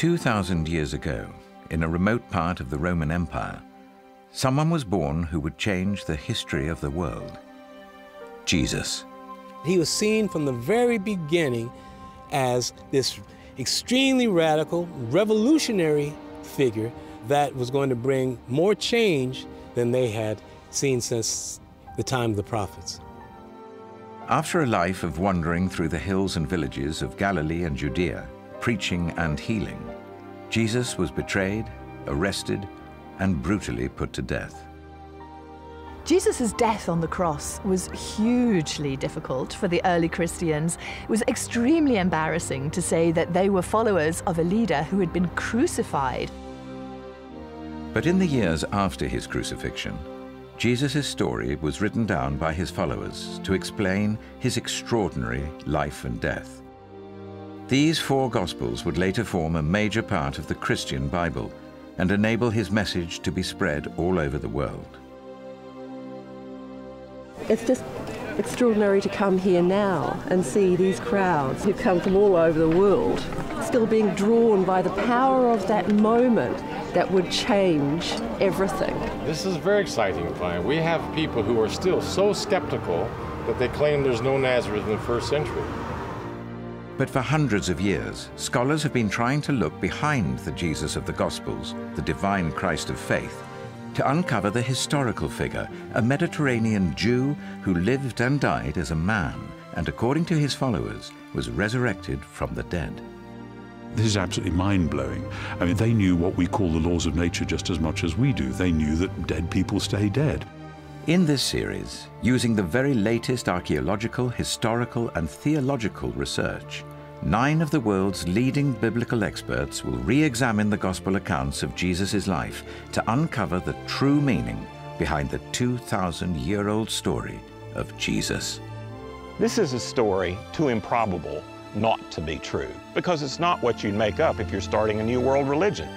2,000 years ago, in a remote part of the Roman Empire, someone was born who would change the history of the world. Jesus. He was seen from the very beginning as this extremely radical, revolutionary figure that was going to bring more change than they had seen since the time of the prophets. After a life of wandering through the hills and villages of Galilee and Judea, preaching and healing, Jesus was betrayed, arrested, and brutally put to death. Jesus' death on the cross was hugely difficult for the early Christians. It was extremely embarrassing to say that they were followers of a leader who had been crucified. But in the years after his crucifixion, Jesus' story was written down by his followers to explain his extraordinary life and death. These 4 Gospels would later form a major part of the Christian Bible and enable his message to be spread all over the world. It's just extraordinary to come here now and see these crowds who've come from all over the world still being drawn by the power of that moment that would change everything. This is very exciting, Brian. We have people who are still so skeptical that they claim there's no Nazareth in the 1st century. But for hundreds of years, scholars have been trying to look behind the Jesus of the Gospels, the divine Christ of faith, to uncover the historical figure, a Mediterranean Jew who lived and died as a man, and according to his followers, was resurrected from the dead. This is absolutely mind-blowing. I mean, they knew what we call the laws of nature just as much as we do. They knew that dead people stay dead. In this series, using the very latest archaeological, historical, and theological research, 9 of the world's leading biblical experts will re-examine the gospel accounts of Jesus' life to uncover the true meaning behind the 2,000-year-old story of Jesus. This is a story too improbable not to be true, because it's not what you'd make up if you're starting a new world religion.